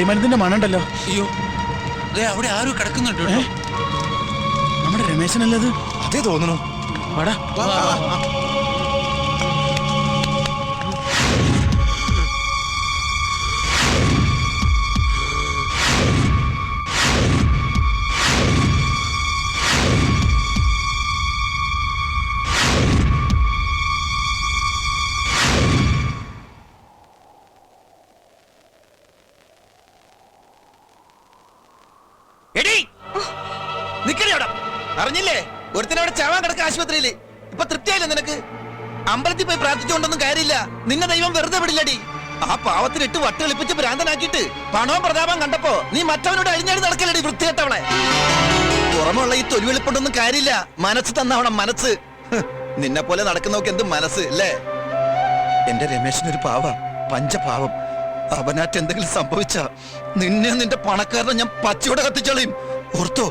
കരിമരുന്നിന്റെ മണുണ്ടല്ലോ. അയ്യോ, അവിടെ ആരും കിടക്കുന്നുണ്ട്. നമ്മുടെ രമേശനല്ലത്? അതേ തോന്നുന്നു. വാടാ. അറിഞ്ഞില്ലേ, ഒരുത്തനവിടെ ചാവാൻ കിടക്ക ആശുപത്രിയില്. ഇപ്പൊ തൃപ്തിയായില്ലേ നിനക്ക്? അമ്പലത്തിൽ പോയി പ്രാർത്ഥിച്ചുകൊണ്ടൊന്നും കാര്യമില്ല. നിന്നെ ദൈവം വെറുതെ വിടില്ലടി. ആ പാവത്തിന് 8 വട്ട് കളിപ്പിച്ച് ഭ്രാന്തനാക്കിയിട്ട് പണവും പ്രതാപം കണ്ടപ്പോ നീ മറ്റവനോട് അഴിഞ്ഞാടി നടക്കലടി വൃത്തികെട്ടവളെ. പുറമുള്ള ഈ തൊലിവെളിപ്പൊണ്ടൊന്നും കാര്യമില്ല. മനസ്സ് തന്നവണം, മനസ്സ്. നിന്നെ പോലെ നടക്കുന്നവർക്ക് എന്ത് മനസ്സ് അല്ലേ? എന്റെ രമേശനൊരു പാവ, പഞ്ചപാവം. അവനാറ്റ് എന്തെങ്കിലും സംഭവിച്ച നിന്നെ നിന്റെ പണക്കാരനെ ഞാൻ പച്ചയോടെ കത്തിച്ചോളയും. ഓർത്തോ?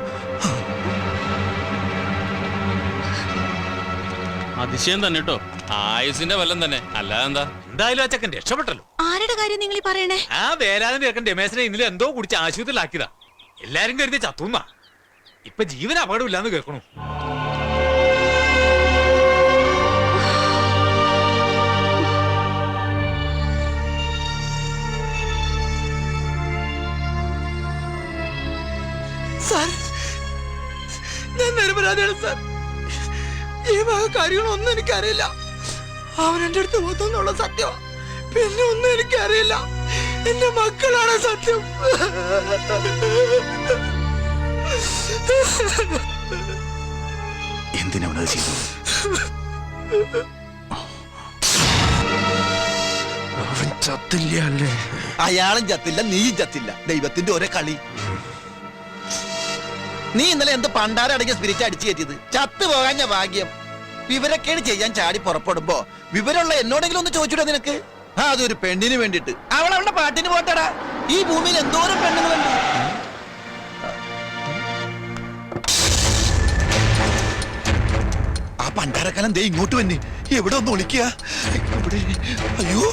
അതിശയം തന്നെ കേട്ടോ. ആയുസിന്റെ വല്ലം തന്നെ. അല്ലാതെ എന്താ? എന്തായാലും ആ ചെക്കൻ രക്ഷപ്പെട്ടല്ലോ. ആരുടെ കാര്യം നിങ്ങൾ പറയണേ? ആ വേലാതിന്റെ ചെക്കൻ രമേശനെ ഇന്നലെ എന്തോ കുടിച്ച് ആശുപത്രിയിലാക്കിയതാ. എല്ലാരും കരുതി ചത്തുന്നാ. ഇപ്പൊ ജീവൻ അപകടമില്ലാന്ന് കേൾക്കണു. ഞാൻ നിരപരാധിയാണ് സാർ. ഈ വക കാര്യങ്ങളൊന്നും എനിക്കറിയില്ല. അവൻ എന്റെ അടുത്ത് പോത്തുന്നുള്ള സത്യം, പിന്നെ ഒന്നും എനിക്കറിയില്ല. എന്റെ മക്കളാണ് സത്യം. എന്തിനവനത് ചെയ്തു? അവൻ ചത്തില്ല അല്ലേ? അയാളും ചത്തില്ല, നീയും ചത്തില്ല. ദൈവത്തിന്റെ ഒരേ കളി. നീ ഇന്നലെ എന്ത് പണ്ടാരടങ്ങിയ സ്പിരിറ്റ് അടിച്ചു കയറ്റിയത്? ചത്തു പോകാഞ്ഞ ഭാഗ്യം. വിവരക്കേട് ചെയ്യാൻ ചാടി പുറപ്പെടുമ്പോ വിവരമുള്ള എന്നോടെങ്കിലും ഒന്ന് ചോദിച്ചൂടാ നിനക്ക്? ആ, അതൊരു പെണ്ണിന് വേണ്ടിട്ട്. അവൾ അവളുടെ പാട്ടിന് പോട്ടടാ. ഈ ഭൂമിയിൽ എന്തോരം പെണ്ണുങ്ങളുണ്ട്. ആ പണ്ടാരക്കാലം ദേ ഇങ്ങോട്ട് വന്നെ. എവിടെ ഒന്ന് ഒളിക്കുക? അയ്യോ,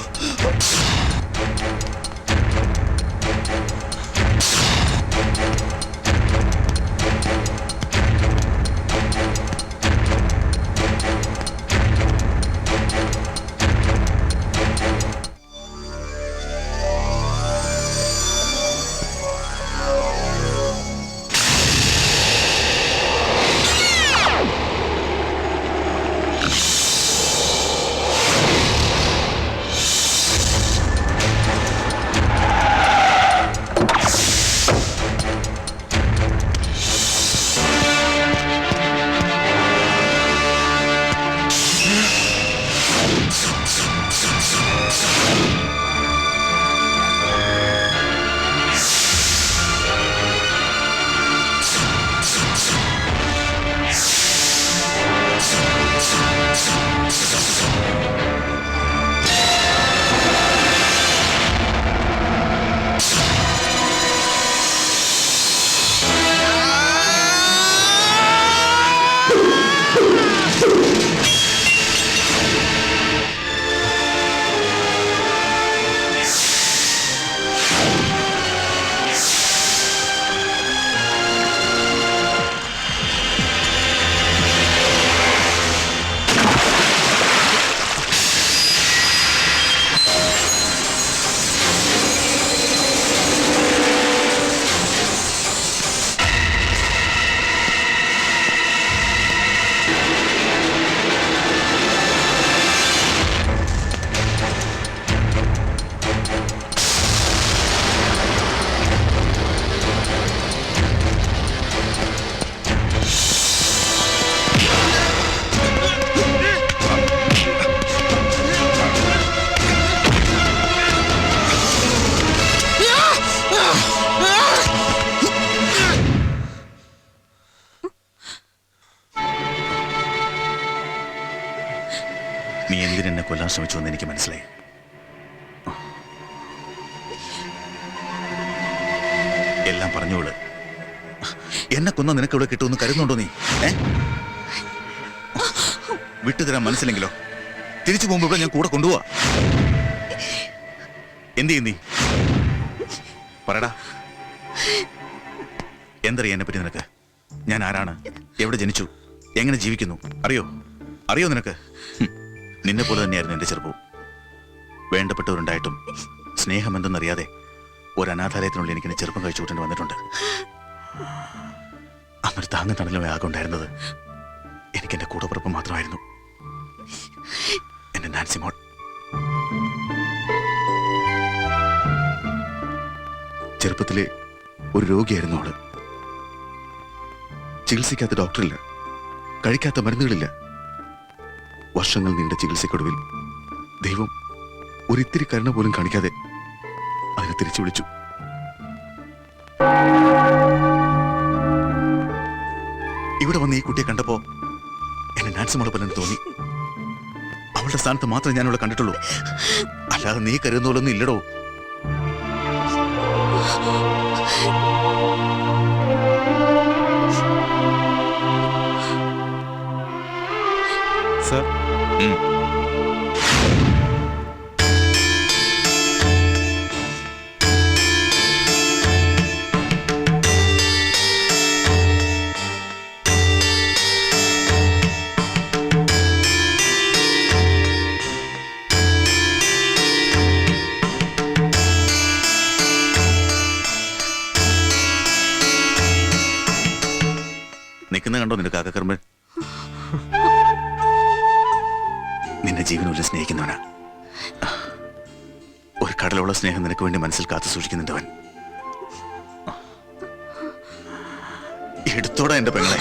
നീ എന്തിനെന്നെ കൊല്ലാൻ ശ്രമിച്ചു എന്ന് എനിക്ക് മനസ്സിലായി. എല്ലാം പറഞ്ഞോള്. എന്നെ കൊന്ന നിനക്ക് ഇവിടെ കിട്ടുമെന്ന് കരുതുന്നുണ്ടോ നീ? വിട്ടുതരാൻ മനസ്സിലെങ്കിലോ തിരിച്ചു പോകുമ്പോ ഇവിടെ ഞാൻ കൂടെ കൊണ്ടുപോവാ. എന്ത് ചെയ്യും നീ? പറയടാ, എന്തറിയാം എന്നെ പറ്റി നിനക്ക്? ഞാൻ ആരാണ്, എവിടെ ജനിച്ചു, എങ്ങനെ ജീവിക്കുന്നു അറിയോ നിനക്ക്? നിന്നെ പോലെ തന്നെയായിരുന്നു എന്റെ ചെറുപ്പവും. വേണ്ടപ്പെട്ടവരുണ്ടായിട്ടും സ്നേഹം എന്തെന്നറിയാതെ ഒരു അനാഥാലയത്തിനുള്ളിൽ എനിക്ക് എന്നെ ചെറുപ്പം കഴിച്ചു കൂട്ടേണ്ടി വന്നിട്ടുണ്ട്. അന്നൊരു താങ്ങും തണലുമേ ആകുണ്ടായിരുന്നത് എനിക്ക് എന്റെ കൂടപ്പിറപ്പ് മാത്രമായിരുന്നു, എന്റെ നാൻസി മോൾ. ചെറുപ്പത്തിലെ ഒരു രോഗിയായിരുന്നു അവള്. ചികിത്സിക്കാത്ത ഡോക്ടറില്ല, കഴിക്കാത്ത മരുന്നുകളില്ല. വർഷങ്ങൾ നീണ്ട ചികിത്സക്കൊടുവിൽ ദൈവം ഒരിത്തിരി കരുണ പോലും കാണിക്കാതെ അതിനെ തിരിച്ചു വിളിച്ചു. ഇവിടെ വന്ന് ഈ കുട്ടിയെ കണ്ടപ്പോ എന്നെ നാൻസി മോളെ പോലെ തോന്നി. അവളുടെ സ്ഥാനത്ത് മാത്രമേ ഞാൻ അവളെ കണ്ടിട്ടുള്ളൂ, അല്ലാതെ നീ കരുതുന്ന പോലൊന്നും ഇല്ലടോ. സർ, നിൽക്കുന്ന കണ്ടോ നിന്റെ കാക്കക്കർമ്മൻ? നിന്നെ ജീവനോലെ സ്നേഹിക്കുന്നവനാ. ഒരു കടലുള്ള സ്നേഹം നിനക്ക് വേണ്ടി മനസ്സിൽ കാത്തു സൂക്ഷിക്കുന്നുണ്ടവൻ. എടുത്തോടാ എന്റെ പെങ്ങളെ.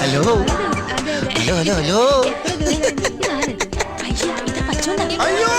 Hello hello hello hello. അയ്യോ